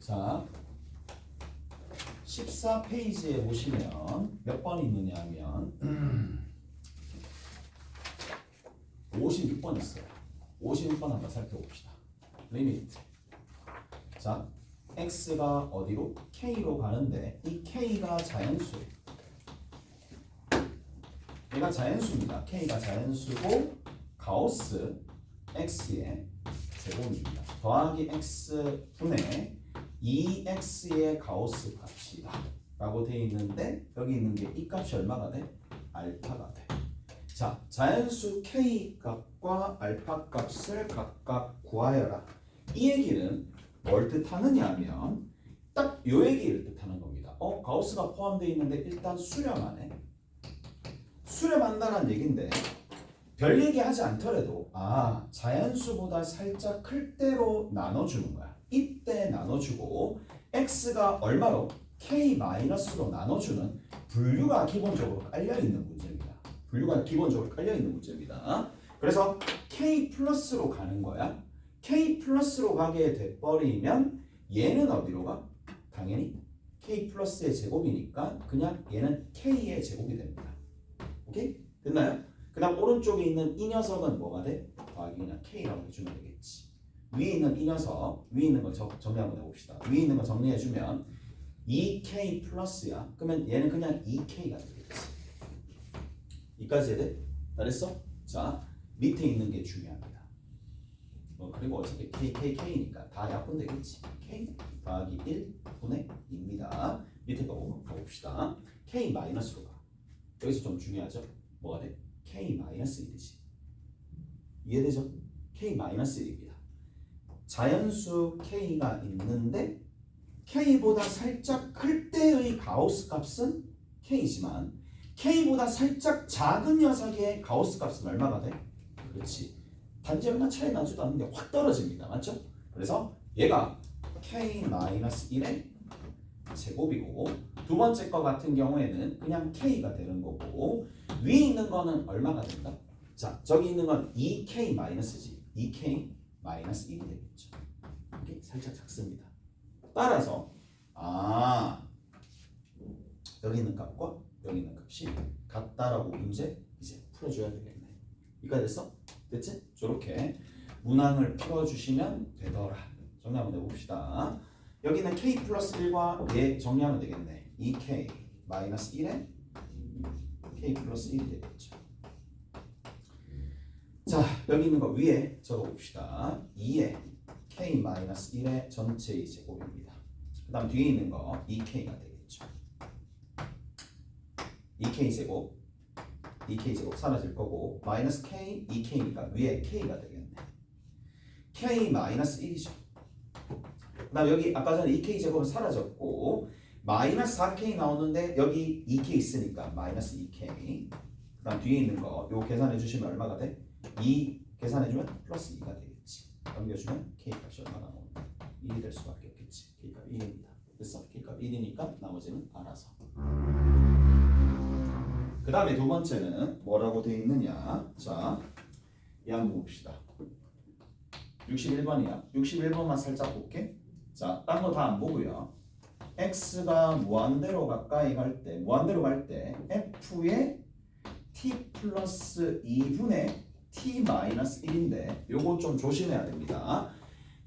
자, 14페이지에 보시면 몇 번이 있느냐 하면 56번 있어요. 56번 한번 살펴봅시다. 리미트. 자, x가 어디로? k로 가는데 이 k가 자연수. 얘가 자연수입니다. k가 자연수고 가우스 x의 제곱입니다. 더하기 x분의 2x의 가우스 값이다 라고 되어 있는데 여기 있는 게 이 값이 얼마가 돼? 알파가 돼. 자, 자연수 k 값과 알파 값을 각각 구하여라. 이 얘기는 뭘 뜻하느냐 하면 딱 요 얘기를 뜻하는 겁니다. 가우스가 포함되어 있는데 일단 수렴하네. 수렴한다는 얘기인데 별 얘기하지 않더라도 자연수보다 살짝 클 때로 나눠주는 거야. 이때 나눠주고 x가 얼마로? k-로 나눠주는 분류가 기본적으로 깔려있는 문제입니다. 분류가 기본적으로 깔려있는 문제입니다. 그래서 k 플러스로 가는 거야. k 플러스로 가게 돼버리면 얘는 어디로 가? 당연히 k 플러스의 제곱이니까 그냥 얘는 k의 제곱이 됩니다. 오케이? 됐나요? 그 다음 오른쪽에 있는 이 녀석은 뭐가 돼? 더하기 그냥 k라고 해주면 되겠지. 위에 있는 이 녀석, 위에 있는 거 정리 한번 해봅시다. 위에 있는 거 정리해주면 2k 플러스야. 그러면 얘는 그냥 2k가 되겠지. 이까지 해야 돼? 잘했어? 자, 밑에 있는 게 중요합니다. 그리고 어차피 k니까 다 약분 되겠지. k 더하기 1분의 2입니다. 밑에 거 가봅시다. k 마이너스로 가. 여기서 좀 중요하죠? 뭐가 돼? k-1이지. 이해되죠? k-1입니다. 자연수 k가 있는데 k보다 살짝 클 때의 가우스 값은 k지만 k보다 살짝 작은 녀석의 가우스 값은 얼마가 돼? 그렇지. 단지 얼마 차이 나지도 않는데 확 떨어집니다. 맞죠? 그래서 얘가 k-1의 제곱이고 두 번째 거 같은 경우에는 그냥 k가 되는 거고 위에 있는 거는 얼마가 된다? 자, 저기 있는 건 2k-지. 2k-1이 되겠죠. 이게 살짝 작습니다. 따라서 여기 있는 값과 여기 있는 값이 같다라고 문제 이제 풀어줘야 되겠네. 이까 됐어? 됐지? 저렇게 문항을 풀어주시면 되더라. 정리 한번 해봅시다. 여기는 k 플러스 1과 얘 정리하면 되겠네. 2k 마이너스 1에 k 플러스 1이 되겠죠. 자, 여기 있는 거 위에 적어봅시다. 2에 k 마이너스 1의 전체의 제곱입니다. 그 다음 뒤에 있는 거 2k가 되겠죠. 2k 제곱 사라질 거고 마이너스 k 2k니까 위에 k가 되겠네. k 마이너스 1이죠. 그 다음 여기 아까 전에 2k 제곱은 사라졌고 마이너스 4k 나오는데 여기 2k 있으니까 마이너스 2k. 그 다음 뒤에 있는 거 요 계산해 주시면 얼마가 돼? 2 계산해 주면 플러스 2가 되겠지. 넘겨주면 k 값이 얼마 나오는데 1이 될 수밖에 없겠지. k 값 1입니다. 됐어? k 값 1이니까 나머지는 알아서. 그 다음에 두 번째는 뭐라고 되어 있느냐. 자, 이 한번 봅시다. 61번이야. 61번만 살짝 볼게. 자, 딴 거 다 안 보고요. x가 무한대로 가까이 갈 때, 무한대로 갈 때 f의 t 플러스 2분의 t 마이너스 1인데 요거 좀 조심해야 됩니다.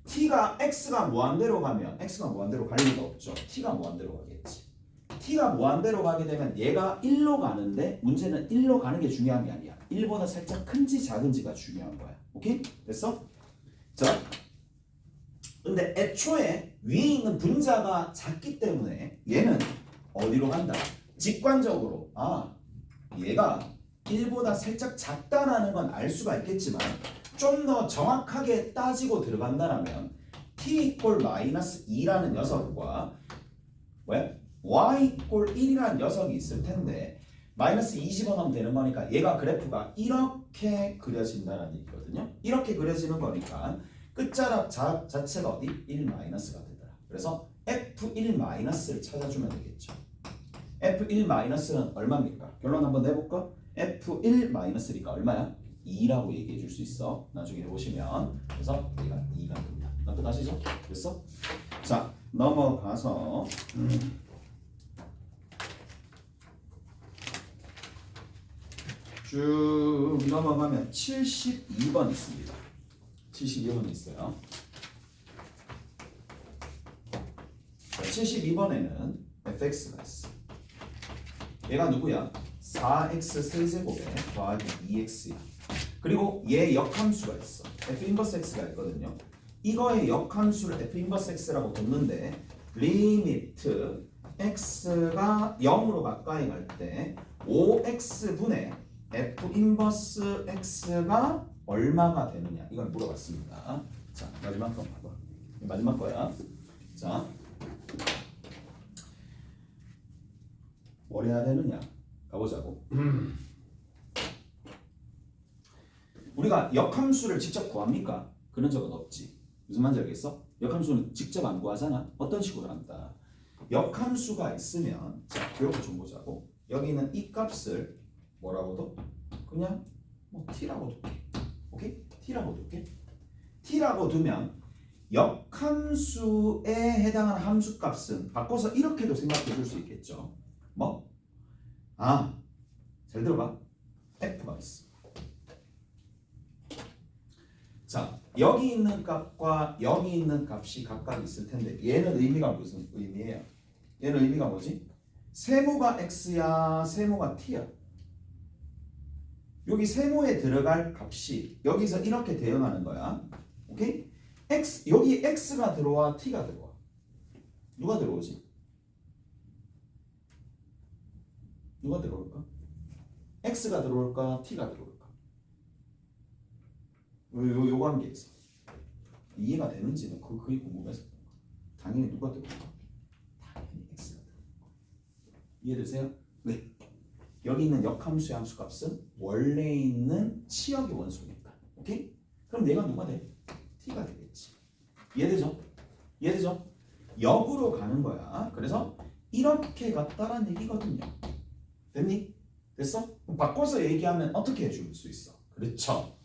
x가 무한대로 가면 x가 무한대로 갈 리가 없죠. t가 무한대로 가겠지. t가 무한대로 가게 되면 얘가 1로 가는데 문제는 1로 가는 게 중요한 게 아니야. 1보다 살짝 큰지 작은지가 중요한 거야. 오케이? 됐어? 자, 근데 애초에 위에 있는 분자가 작기 때문에 얘는 어디로 간다? 직관적으로 얘가 1보다 살짝 작다라는 건 알 수가 있겠지만 좀 더 정확하게 따지고 들어간다라면 t 이꼴 마이너스 2라는 녀석과 y 이꼴 1이라는 녀석이 있을 텐데 마이너스 20원 하면 되는 거니까 얘가 그래프가 이렇게 그려진다는 얘기거든요. 이렇게 그려지는 거니까 끝자락 자체가 어디? 1-가 되더라. 그래서 f1-를 찾아주면 되겠죠. f1-는 얼마입니까? 결론 한번 내볼까? f1-니까 얼마야? 2라고 얘기해 줄 수 있어. 나중에 보시면. 그래서 얘가 2가 됩니다. 나 끝나시죠? 됐어? 자, 넘어가서 쭉 넘어가면 72번 있습니다. 72번 있어요. 72번에는 fx가 있어. 얘가 누구야? 4x 세제곱에 더하기 2x야. 그리고 얘 역함수가 있어. f 인버스 x가 있거든요. 이거의 역함수를 f 인버스 x라고 뒀는데 리미트 x가 0으로 가까이 갈 때 5x분의 f 인버스 x가 얼마가 되느냐 이걸 물어봤습니다. 자, 마지막 거 봐봐. 마지막 거야. 자, 뭘 해야 되느냐 가보자고. 우리가 역함수를 직접 구합니까? 그런 적은 없지. 무슨 말인지 알겠어? 역함수는 직접 안 구하잖아. 어떤 식으로 한다? 역함수가 있으면 자, 이렇게 좀 보자고. 여기 있는 이 값을 뭐라고 둬? 그냥 뭐 t라고 둘게. 오케이? t라고 둘게. t라고 두면 역함수에 해당하는 함수 값은 바꿔서 이렇게도 생각해 줄 수 있겠죠. 뭐? 아, 잘 들어봐. f가 있어. 자, 여기 있는 값과 여기 있는 값이 각각 있을 텐데 얘는 의미가 무슨 의미예요? 얘는 의미가 뭐지? 세모가 x야, 세모가 t야. 여기 세모에 들어갈 값이 여기서 이렇게 대응하는 거야. 오케이? x 여기 x가 들어와, t가 들어와. 누가 들어오지? 누가 들어올까? x가 들어올까? t가 들어올까? 요 관계에서 이해가 되는지는 그게 궁금해서. 당연히 누가 들어올까? 당연히 x가 들어올까. 이해되세요? 네. 여기 있는 역함수의 함수값은 원래 있는 치역의 원소니까. 오케이? 그럼 얘가 누가 돼? t가 되겠지. 이해되죠? 이해되죠? 역으로 가는 거야. 그래서 이렇게 갔다란 얘기거든요. 됐니? 됐어? 그럼 바꿔서 얘기하면 어떻게 해줄 수 있어? 그렇죠.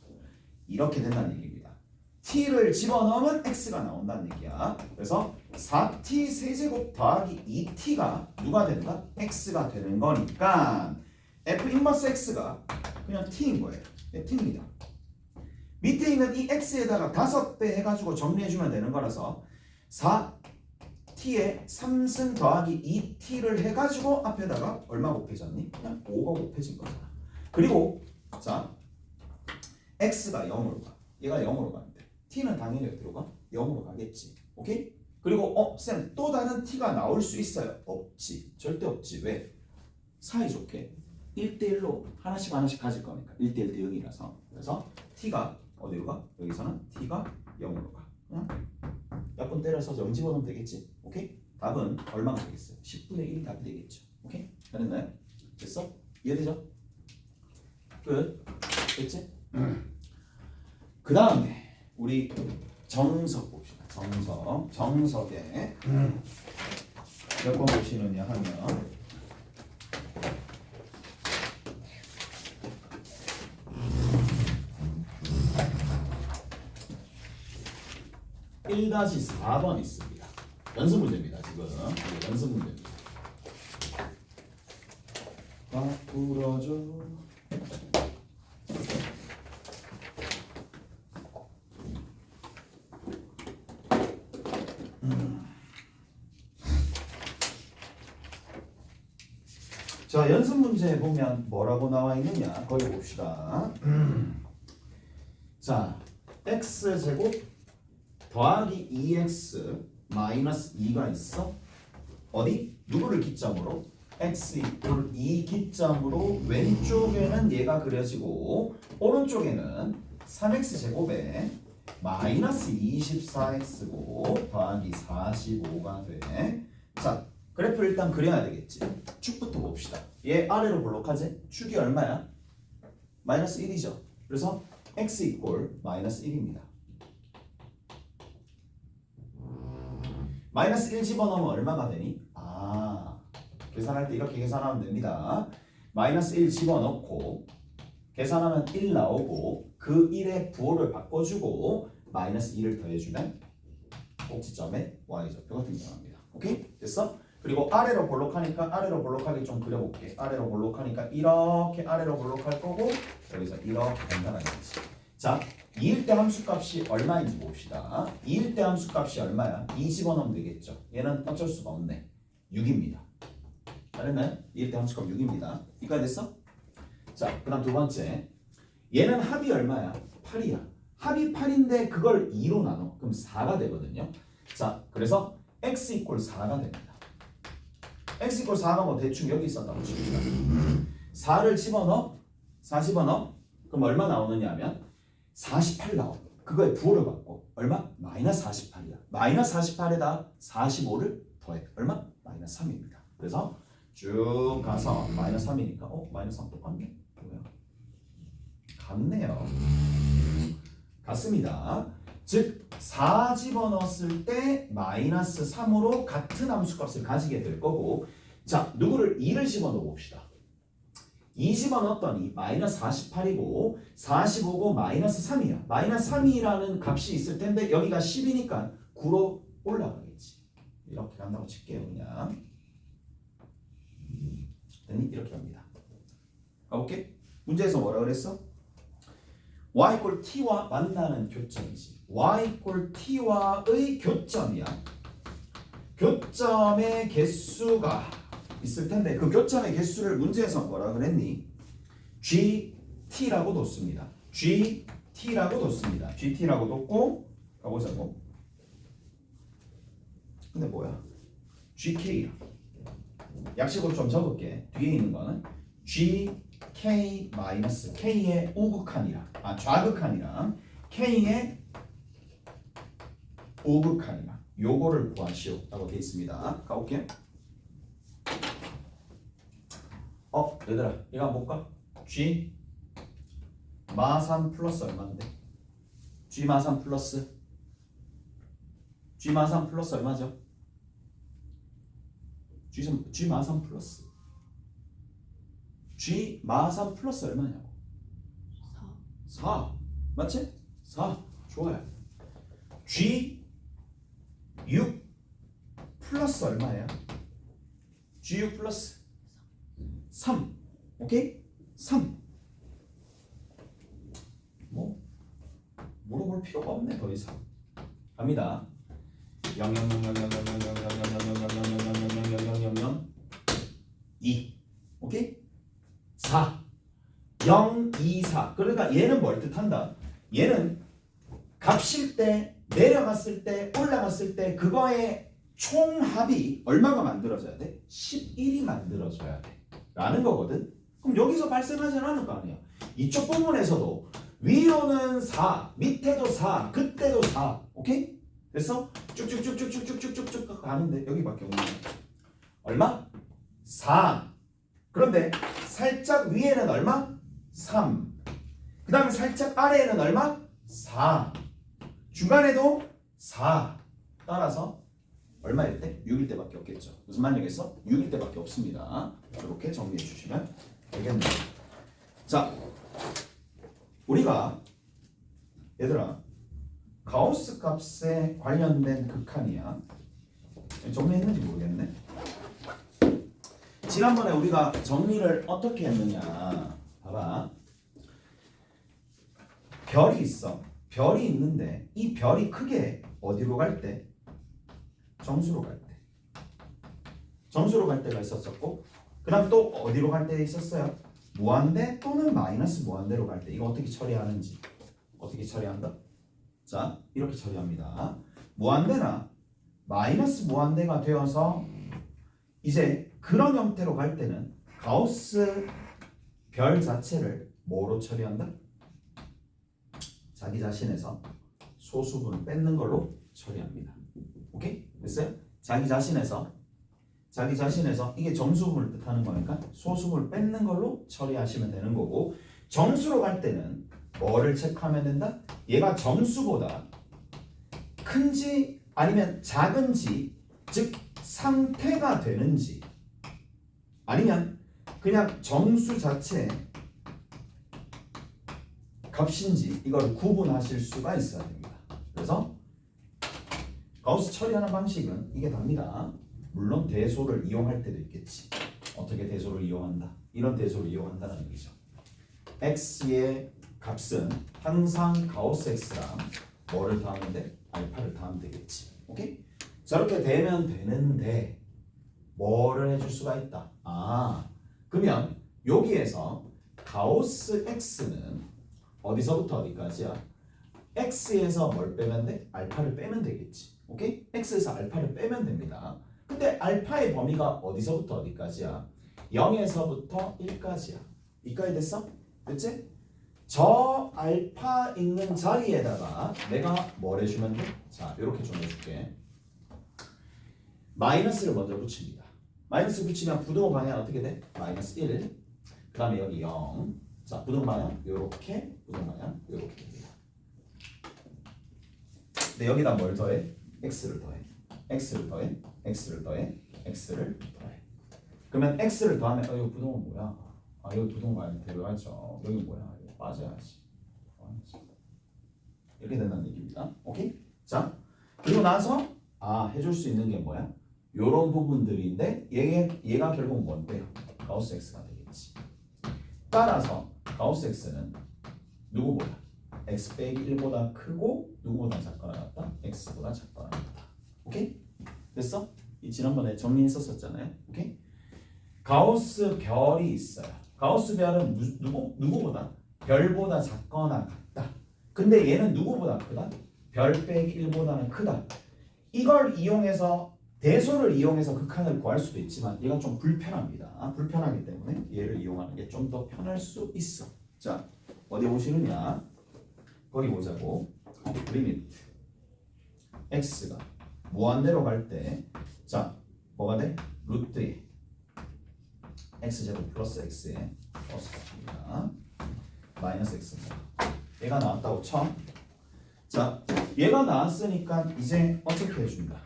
이렇게 된다는 얘기입니다. t를 집어넣으면 x가 나온다는 얘기야. 그래서 4t 세제곱 더하기 2t가 누가 된다? x가 되는 거니까 f 인버스 x가 그냥 t인 거예요. 네, t입니다. 밑에 있는 이 x에다가 5배 해가지고 정리해주면 되는 거라서 4t에 3승 더하기 2t를 해가지고 앞에다가 얼마 곱해졌니? 그냥 5가 곱해진 거잖아. 그리고 자, x가 0으로 가. 얘가 0으로 가는데 t는 당연히 어디로 가? 0으로 가겠지. 오케이? 그리고 쌤 또 다른 t가 나올 수 있어요? 없지. 절대 없지. 왜? 사이좋게 1대1로 하나씩 가질 거니까. 1대1 대 0이라서. 그래서 t가 어디로 가? 여기서는 t가 0으로 가. 그냥 약분 때려서 0 집어넣으면 되겠지. 오케이? 답은 얼마가 되겠어요? 10분의 1 답이 되겠죠. 오케이? 됐나요? 됐어? 이해되죠? 끝. 됐지? 그 다음에 우리 정석 봅시다. 정석에 몇 번 보시느냐 하면 1-4번 있습니다. 연습 문제입니다. 지금 연습 문제입니다. 풀어줘. 자, 연습 문제 보면 뭐라고 나와 있느냐 거기 봅시다. 자, x제곱 더하기 2x 마이너스 2가 있어. 어디? 누구를 기점으로? x 이퀄 2 기점으로 왼쪽에는 얘가 그려지고 오른쪽에는 3x제곱에 마이너스 24x고 더하기 45가 돼. 자, 그래프 일단 그려야 되겠지. 축부터 봅시다. 얘 아래로 볼록하지? 축이 얼마야? 마이너스 1이죠. 그래서 x 이퀄 마이너스 1입니다. 마이너스 1 집어넣으면 얼마가 되니? 계산할 때 이렇게 계산하면 됩니다. 마이너스 1 집어넣고 계산하면 1 나오고 그 1에 부호를 바꿔주고 마이너스 2를 더해주면 꼭지점에 y좌표가 등장합니다. 오케이? 됐어? 그리고 아래로 볼록하니까 아래로 볼록하게 좀 그려볼게. 아래로 볼록하니까 이렇게 아래로 볼록할 거고 여기서 이렇게 간다는 거지. 자, 2일 때 함수값이 얼마인지 봅시다. 2일 때 함수값이 얼마야? 2 집어넣으면 되겠죠. 얘는 어쩔 수가 없네. 6입니다. 알았나요? 2일 때 함수값 6입니다. 이까지 됐어? 자, 그 다음 두 번째. 얘는 합이 얼마야? 8이야. 합이 8인데 그걸 2로 나눠. 그럼 4가 되거든요. 자, 그래서 x 이퀄 4가 됩니다. x 이퀄 4가 뭐 대충 여기 있었다고 칩시다. 4를 집어넣어. 4 집어넣어. 그럼 얼마 나오느냐 하면 48 나와. 그거에 부호를 받고 얼마? 마이너스 48이야. 마이너스 48에다 45를 더해. 얼마? 마이너스 3입니다. 그래서 쭉 가서 마이너스 3이니까 마이너스 3 똑같네? 뭐야? 같네요. 같습니다. 즉 4 집어넣었을 때 마이너스 3으로 같은 함수값을 가지게 될 거고 자 누구를 2를 집어넣어 봅시다. 2 집어넣었더니 마이너스 48이고 45고 마이너스 3이야. 마이너스 3이라는 값이 있을 텐데 여기가 10이니까 9로 올라가겠지. 이렇게 간다고 칠게요. 그냥 이렇게 갑니다. 가볼게. 문제에서 뭐라 그랬어? y 꼴 t와 만나는 교점이지. y 꼴 t와의 교점이야. 교점의 개수가 있을 텐데 그 교점의 개수를 문제에서 뭐라 그랬니? GT라고 뒀습니다. GT라고 뒀습니다. GT라고 뒀고 가보자고. 근데 뭐야? GK 약식으로 좀 적을게. 뒤에 있는 거는 GK 마이너스 K의 우극한이랑 좌극한이랑 K의 우극한이랑 요거를 구하시오 라고 되어 있습니다. 가볼게요. 얘들아 이거 한번 볼까? G 마3 플러스 얼마인데? G 마3 플러스 G 마3 플러스 얼마죠? G 마3 플러스 G 마3 플러스 얼마냐고? 4 맞지? 4 좋아요. G 6 플러스 얼마예요? G 6 플러스 3 오케이? 3 뭐 물어볼 필요가 없네 더 이상. 갑니다. 2 오케이? 4 0, 2, 4 그러니까 얘는 뭘 뜻한다? 얘는 값일 때 내려갔을 때 올라갔을 때 그거의 총합이 얼마가 만들어져야 돼? 11이 만들어져야 돼 라는 거거든. 그럼 여기서 발생하지 않을 거 아니야. 이쪽 부분에서도 위로는 4 밑에도 4 그때도 4 오케이? 됐어? 쭉쭉쭉쭉쭉쭉쭉쭉 가는데 여기밖에 없네. 얼마? 4 그런데 살짝 위에는 얼마? 3 그 다음에 살짝 아래에는 얼마? 4 중간에도 4 따라서 얼마일 때? 6일 때밖에 없겠죠. 무슨 말이겠어? 6일 때밖에 없습니다. 이렇게 정리해 주시면 되겠네요. 자, 우리가 얘들아 가우스 값에 관련된 극한이야. 정리했는지 모르겠네. 지난번에 우리가 정리를 어떻게 했느냐 봐봐. 별이 있어. 별이 있는데 이 별이 크게 어디로 갈 때? 정수로 갈 때. 정수로 갈 때가 있었었고 그 다음 또 어디로 갈 때 있었어요? 무한대 또는 마이너스 무한대로 갈 때. 이거 어떻게 처리하는지. 어떻게 처리한다? 자 이렇게 처리합니다. 무한대나 마이너스 무한대가 되어서 이제 그런 형태로 갈 때는 가우스 별 자체를 뭐로 처리한다? 자기 자신에서 소수분을 뺏는 걸로 처리합니다. 오케이? 됐어요? 자기 자신에서 이게 정수분을 뜻하는 거니까 소수분을 뺏는 걸로 처리하시면 되는 거고 정수로 갈 때는 뭐를 체크하면 된다? 얘가 정수보다 큰지 아니면 작은지 즉 상태가 되는지 아니면 그냥 정수 자체 값인지 이걸 구분하실 수가 있어야 됩니다. 그래서 가우스 처리하는 방식은 이게 답니다. 물론 대소를 이용할 때도 있겠지. 어떻게 대소를 이용한다? 이런 대소를 이용한다는 얘기죠. x의 값은 항상 가우스 x랑 뭐를 더하면 돼? 알파를 더하면 되겠지. 오케이? 저렇게 되면 되는데 뭐를 해줄 수가 있다. 그러면 여기에서 가우스 x는 어디서부터 어디까지야? x에서 뭘 빼면 돼? 알파를 빼면 되겠지. 오케이? x에서 알파를 빼면 됩니다. 근데 알파의 범위가 어디서부터 어디까지야? 0에서부터 1까지야. 이까지 됐어? 됐지? 저 알파 있는 자리에다가 내가 뭘 해주면 돼? 자, 이렇게 좀 해줄게. 마이너스를 먼저 붙입니다. 마이너스 붙이면 부등호 방향 어떻게 돼? 마이너스 1. 그 다음에 여기 0. 자, 부등호 방향 요렇게, 부등호 방향 요렇게 됩니다. 근데 여기다 뭘 더해? x를 더해. x를 더해. x를 더해. x를 더해. 그러면 x를 더하면 이거 부등호 뭐야? 여기 부등호 아니면 데려가죠. 여기 뭐야? 이거 빠져야지. 이렇게 된다는 얘기입니다. 오케이? 자, 그리고 나서 해줄 수 있는 게 뭐야? 요런 부분들인데 얘가 결국 뭔데요? 가우스 x가 되겠지. 따라서 가우스 x는 누구보다 x 빼기 1보다 크고 누구보다 작거나 같다? x보다 작거나 같다. 오케이? 됐어? 이 지난번에 정리했었잖아요. 오케이? 가우스 별이 있어요. 가우스 별은 누구보다 별보다 작거나 같다. 근데 얘는 누구보다 크다? 별 빼기 1보다는 크다. 이걸 이용해서 대소를 이용해서 극한을 구할 수도 있지만 얘가 좀 불편합니다. 불편하기 때문에 얘를 이용하는 게 좀 더 편할 수 있어. 자, 어디 보시느냐? 거기 보자고. 리미트 x가 무한대로 갈 때, 자, 뭐가 돼? 루트에 x제곱 플러스 x에 플러스가 됩니다. 마이너스 x입니다. 얘가 나왔다고 쳐. 자, 얘가 나왔으니까 이제 어떻게 해준다?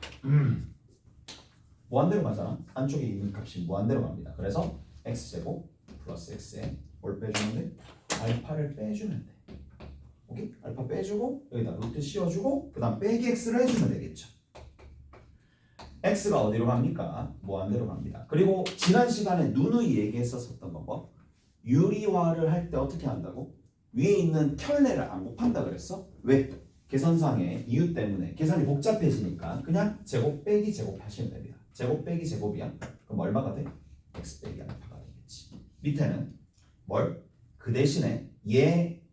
무한대로 가잖아. 안쪽에 있는 값이 무한대로 갑니다. 그래서 x제곱 플러스 x에 뭘 빼주면 돼? 알파를 빼주면 돼. 오케이? 알파 빼주고 여기다 루트 씌워주고 그 다음 빼기 x를 해주면 되겠죠. x가 어디로 갑니까? 무한대로 갑니다. 그리고 지난 시간에 누누이 얘기했었던 거 뭐? 유리화를 할 때 어떻게 한다고? 위에 있는 켤레를 안 곱한다 그랬어? 왜? 계산상의 이유 때문에 계산이 복잡해지니까 그냥 제곱 빼기 제곱 하시면 됩니다. 제곱 빼기 제곱이야. 그럼 얼마가 돼? x 빼기 알파가 되겠지. 밑에는 뭘? 그 대신에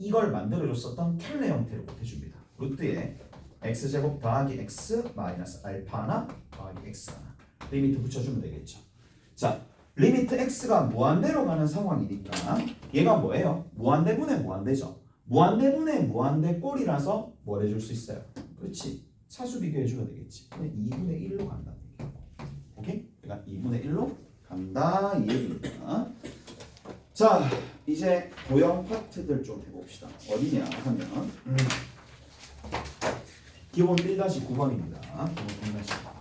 이걸 만들어줬었던 켤레 형태로 해줍니다. 루트에 x제곱 더하기 x 마이너스 알파나 더하기 x 하나 리미트 붙여주면 되겠죠. 자, 리미트 x가 무한대로 가는 상황이니까 얘가 뭐예요? 무한대분의 무한대죠. 무한대분의 무한대 꼴이라서 뭘 해줄 수 있어요? 그렇지. 차수 비교해주면 되겠지. 근데 2분의 1로 간다. 오케이? 그러니까 2분의 1로 간다 이 얘기입니다. 자, 이제 도형 파트들 좀 해봅시다. 어디냐 하면 기본 1-9번입니다. 기본 1-9번.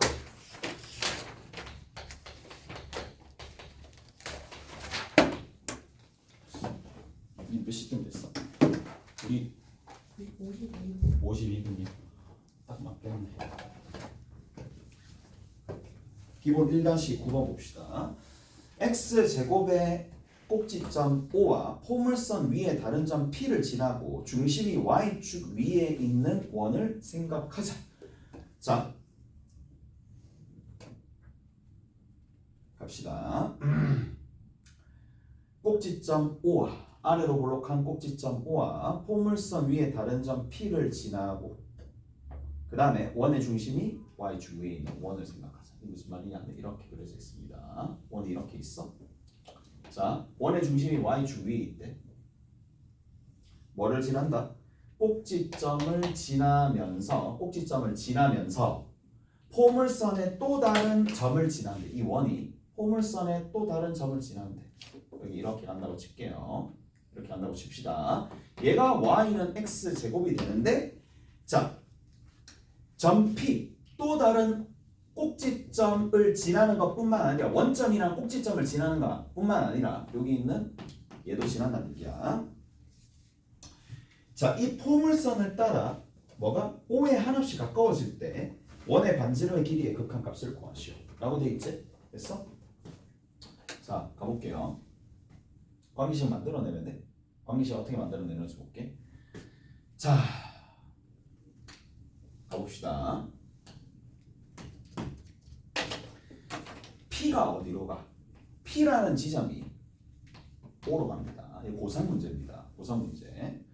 이 몇 시쯤 됐어? 우리 52분이요. 딱 맞겠네. 기본 1-9번 봅시다. x제곱의 꼭지점 O와 포물선 위에 다른 점 P를 지나고 중심이 Y축 위에 있는 원을 생각하자. 자, 갑시다. 꼭지점 O와 아래로 볼록한 꼭지점 O와 포물선 위에 다른 점 P를 지나고 그 다음에 원의 중심이 Y축 위에 있는 원을 생각하자. 이게 무슨 말이냐? 이렇게 그려져 있습니다. 원이 이렇게 있어. 자, 원의 중심이 Y축 위에 있대. 뭐를 지난다? 꼭지점을 지나면서 포물선의 또 다른 점을 지나는데 이 원이 포물선의 또 다른 점을 지나는데 여기 이렇게 간다고 칠게요. 이렇게 간다고 칩시다. 얘가 Y는 X제곱이 되는데 자, 점 P 또 다른 꼭지점을 지나는 것뿐만 아니라 원점이랑 꼭지점을 지나는 것뿐만 아니라 여기 있는 얘도 지난다는 얘기야. 자, 이 포물선을 따라 뭐가 O에 한없이 가까워질 때 원의 반지름의 길이의 극한값을 구하시오 라고 돼 있지? 됐어? 자 가볼게요. 관계식 만들어내면 돼. 관계식 어떻게 만들어내는지 볼게. 자 가봅시다. P가 어디로 가? P라는 지점이 O로 갑니다. 이거 고3 문제입니다. 고3 문제.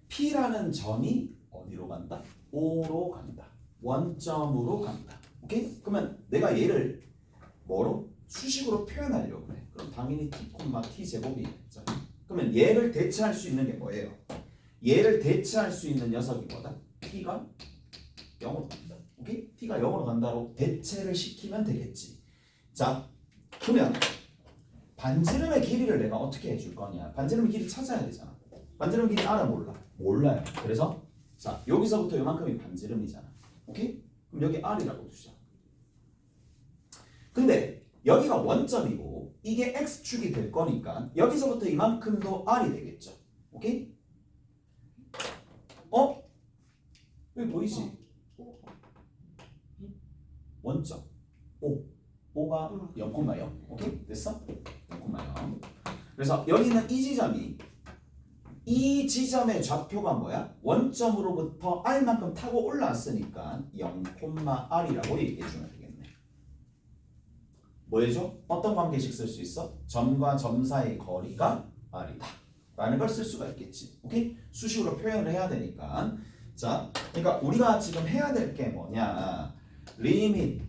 P라는 점이 어디로 간다? O로 간다. 원점으로 간다. 오케이? 그러면 내가 얘를 뭐로? 수식으로 표현하려고 그래. 그럼 당연히 t, t 제곱이겠죠. 그러면 얘를 대체할 수 있는 게 뭐예요? 얘를 대체할 수 있는 녀석이 뭐다? t가 0으로 간다. 오케이? t가 0으로 간다로 대체를 시키면 되겠지. 자, 그러면 반지름의 길이를 내가 어떻게 해줄 거냐? 반지름의 길이 찾아야 되잖아. 반지름 길이 알아 몰라? 몰라요. 그래서 자 여기서부터 이만큼이 반지름이잖아. 오케이? 그럼 여기 r이라고 두자. 근데 여기가 원점이고 이게 x축이 될 거니까 여기서부터 이만큼도 r이 되겠죠. 오케이? 여기 보이지? 원점 5가 0,0 오케이? 됐어? 0,0 그래서 여기는 이 지점의 좌표가 뭐야? 원점으로부터 r만큼 타고 올라왔으니까 0,r이라고 얘기해주면 되겠네. 뭐 해줘? 어떤 관계식 쓸 수 있어? 점과 점 사이의 거리가 r이다 라는 걸 쓸 수가 있겠지. 오케이? 수식으로 표현을 해야 되니까. 자, 그러니까 우리가 지금 해야 될 게 뭐냐? 리미트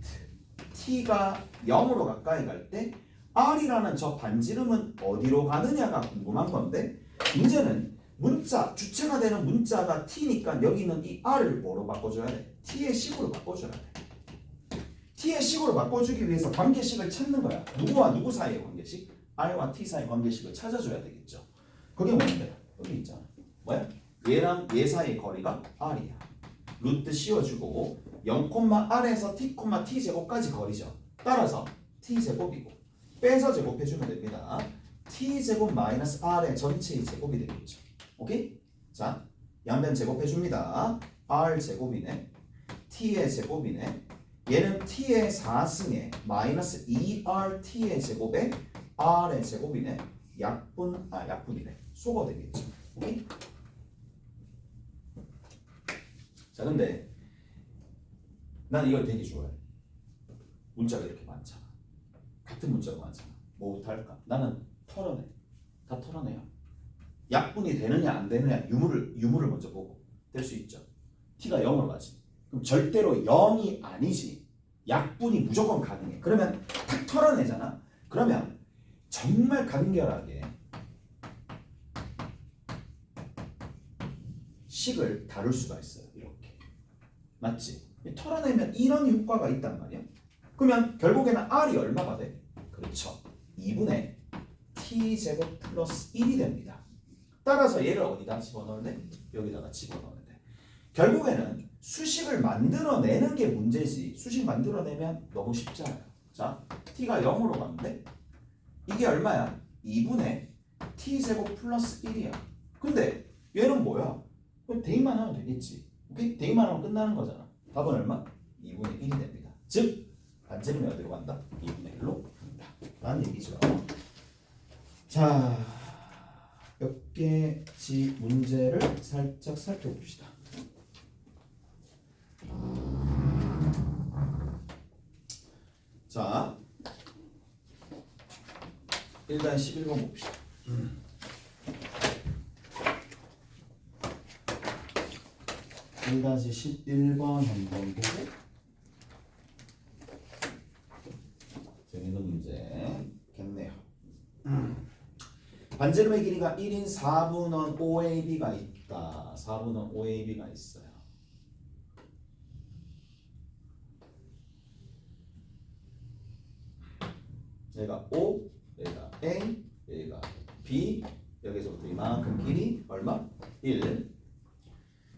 t가 0으로 가까이 갈 때 r이라는 저 반지름은 어디로 가느냐가 궁금한 건데 문제는 문자, 주체가 되는 문자가 t니까 여기는 이 r을 뭐로 바꿔줘야 돼? t의 식으로 바꿔줘야 돼. t의 식으로 바꿔주기 위해서 관계식을 찾는 거야. 누구와 누구 사이의 관계식? r과 t 사이의 관계식을 찾아줘야 되겠죠. 그게 뭔데? 여기 있잖아. 뭐야? 얘랑 얘 사이의 거리가 r이야. 루트 씌워주고 0,r에서 t, t 제곱까지 거리죠. 따라서 t 제곱이고 빼서 제곱해주면 됩니다. t 제곱 마이너스 r의 전체의 제곱이 되겠죠. 오케이? 자, 양변 제곱해줍니다. r 제곱이네. t의 제곱이네. 얘는 t의 4승에 마이너스 2rt의 제곱에 r의 제곱이네. 약분이네. 소거 되겠죠. 오케이? 자, 근데 난 이걸 되게 좋아해. 문자가 이렇게 많잖아. 같은 문자가 많잖아. 뭐부터 할까? 나는 털어내. 다 털어내요. 약분이 되느냐 안 되느냐 유무를 먼저 보고 될 수 있죠. t가 0으로 가지. 그럼 절대로 0이 아니지. 약분이 무조건 가능해. 그러면 탁 털어내잖아. 그러면 정말 간결하게 식을 다룰 수가 있어요. 이렇게. 맞지? 털어내면 이런 효과가 있단 말이야. 그러면 결국에는 r이 얼마가 돼? 그렇죠. 2분의 t제곱 플러스 1이 됩니다. 따라서 얘를 어디다 집어넣을래? 여기다가 집어넣어야 돼. 결국에는 수식을 만들어내는 게 문제지. 수식 만들어내면 너무 쉽잖아요. 자, t가 0으로 가는데 이게 얼마야? 2분의 t제곱 플러스 1이야. 근데 얘는 뭐야? 그럼 대입만 하면 되겠지. 오케이? 대입만 하면 끝나는 거잖아. 답은 얼마? 2분의 1이 됩니다. 즉 반지름이 어디로 간다? 2분의 1로 간다 라는 얘기죠. 자, 몇 개지 문제를 살짝 살펴봅시다. 자, 일단 11번 봅시다. 1-11번 한번 보고 재밌는 문제겠네요. 반지름의 길이가 1인 4분원 OAB가 있다. 4분원 OAB가 있어요. 얘가 O, 얘가 A, 얘가 B, 여기서부터 이만큼 길이 얼마? 1.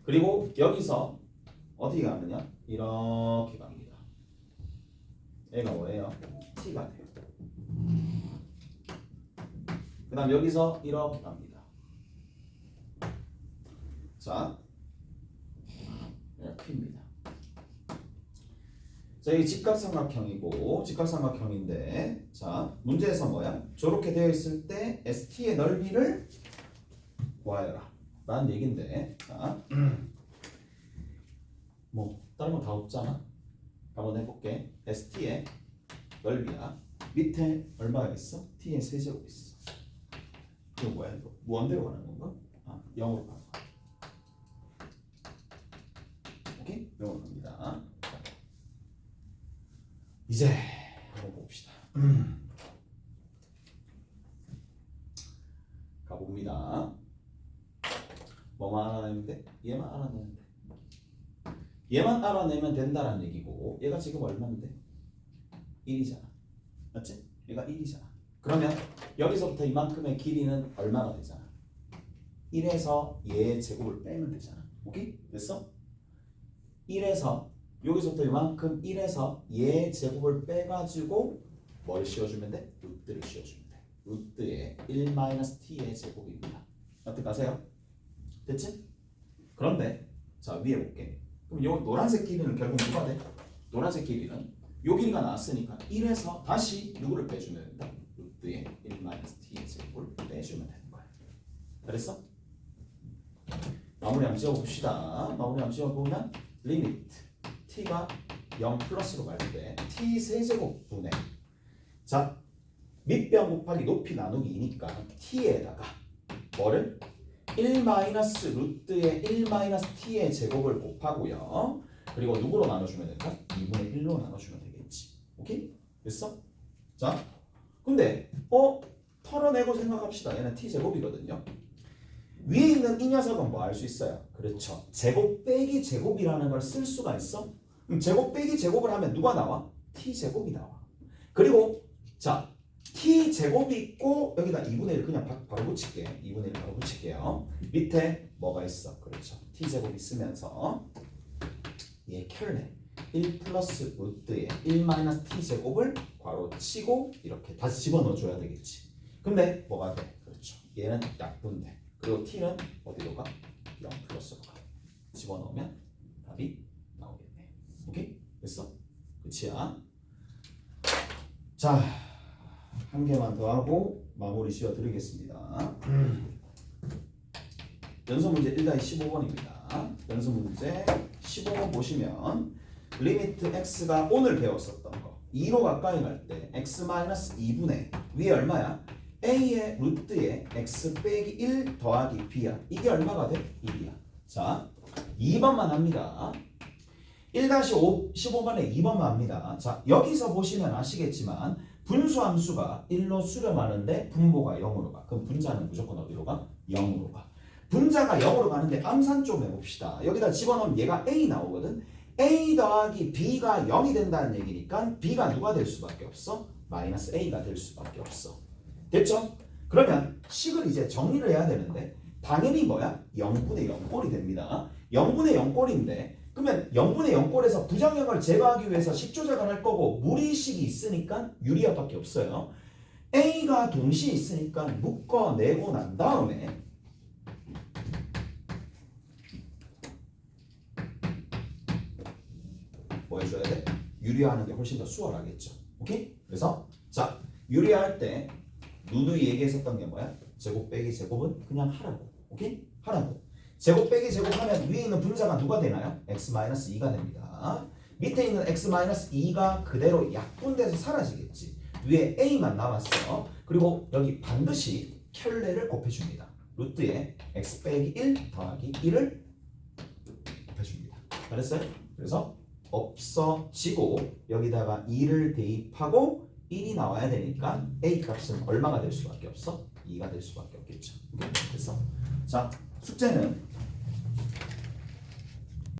그리고 여기서 어떻게 가느냐? 이렇게 갑니다. 얘가 뭐예요? T가 돼요. 그 다음 여기서 이렇게 갑니다. 자, P입니다. 자, 이 직각삼각형이고 직각삼각형인데 자, 문제에서 뭐야? 저렇게 되어 있을 때 ST의 넓이를 구하여라 라는 얘긴데 자, 뭐 다른 거 다 없잖아. 한번 해볼게. ST의 넓이야. 밑에 얼마가 있어? T의 세제곱 있어. 이거 뭐야? 이거 무한대로 가는 건가? 아, 0으로 가는 거야. 오케이? 0으로 갑니다. 이제 한번 봅시다. 가봅니다. 뭐만 알아내면 돼? 얘만 알아내면 돼. 얘만 알아내면 된다는 얘기고 얘가 지금 얼마인데? 1이잖아. 맞지? 얘가 1이잖아. 그러면 여기서부터 이만큼의 길이는 얼마가 되잖아? 1에서 얘의 제곱을 빼면 되잖아. 오케이? 됐어? 1에서 여기서부터 이만큼 1에서 얘의 제곱을 빼가지고 뭘 씌워주면 돼? 루트를 씌워주면 돼. 루트의 1-t의 제곱입니다. 어떡하세요? 됐지? 그런데 자 위에 볼게. 그럼 요 노란색 길이는 결국 누가 돼? 노란색 길이는 요 길이가 나왔으니까 1에서 다시 누구를 빼주면 된다? 루트의 1-t의 제곱을 빼주면 되는 거야. 그랬어? 마무리 한번 지어봅시다. 마무리 한번 지어보면 리미트 t가 0 플러스로 갈 때 t 세제곱 분의 자 밑변 곱하기 높이 나누기니까 t에다가 뭐를 1 마이너스 루트의 1-t의 제곱을 곱하고요. 그리고 누구로 나눠주면 될까? 2분의 1로 나눠주면 되겠지. 오케이? 됐어? 자, 근데 털어내고 생각합시다. 얘는 t제곱이거든요. 위에 있는 이 녀석은 뭐 할 수 있어요? 그렇죠. 제곱 빼기 제곱이라는 걸 쓸 수가 있어? 그럼 제곱 빼기 제곱을 하면 누가 나와? t제곱이 나와. 그리고 자 t제곱이 있고 여기다 2분의 1 그냥 바로 붙일게. 2분의 1 바로 붙일게요. 밑에 뭐가 있어? 그렇죠. t제곱이 있으면서 얘 켤레 1 플러스 루트의 1-t제곱을 괄호 치고 이렇게 다시 집어넣어줘야 되겠지. 근데 뭐가 돼? 그렇죠. 얘는 약분돼. 그리고 t는 어디로 가? 0 플러스로 가. 집어넣으면 답이 나오겠네. 오케이? 됐어? 끝이야. 자, 한 개만 더 하고 마무리 지어드리겠습니다. 연속 문제 1-15번입니다. 연속 문제 15번 보시면 리미트 x가 오늘 배웠었던 거 2로 가까이 갈 때 x-2분의 위에 얼마야? a의 루트에 x 빼기 1 더하기 b야. 이게 얼마가 돼? 1이야. 자, 2번만 합니다. 1-15번에 2번만 합니다. 자, 여기서 보시면 아시겠지만 분수함수가 1로 수렴하는데 분모가 0으로 가. 그럼 분자는 무조건 어디로 가? 0으로 가. 분자가 0으로 가는데 암산 좀 해봅시다. 여기다 집어넣으면 얘가 a 나오거든. a 더하기 b가 0이 된다는 얘기니까 b가 누가 될 수밖에 없어? 마이너스 a가 될 수밖에 없어. 됐죠? 그러면 식을 이제 정리를 해야 되는데 당연히 뭐야? 0분의 0꼴이 됩니다. 0분의 0꼴인데 그러면 0분의 0꼴에서 부정형을 제거하기 위해서 식 조작을 할 거고 무리식이 있으니까 유리합밖에 없어요. a가 동시에 있으니까 묶어내고 난 다음에 뭐 해줘야 돼? 유리화하는 게 훨씬 더 수월하겠죠. 오케이? 그래서 자 유리화할 때 누누이 얘기했었던 게 뭐야? 제곱 빼기 제곱은 그냥 하라고. 오케이? 하라고. 제곱 빼기 제곱하면 위에 있는 분자가 누가 되나요? x-2가 됩니다. 밑에 있는 x-2가 그대로 약분돼서 사라지겠지. 위에 a만 남았어. 그리고 여기 반드시 켤레를 곱해줍니다. 루트에 x 빼기 1 더하기 1을 곱해줍니다. 알았어요? 그래서 없어지고 여기다가 2를 대입하고 1이 나와야 되니까 a 값은 얼마가 될 수밖에 없어? 2가 될 수밖에 없겠죠. 됐어? 자, 숙제는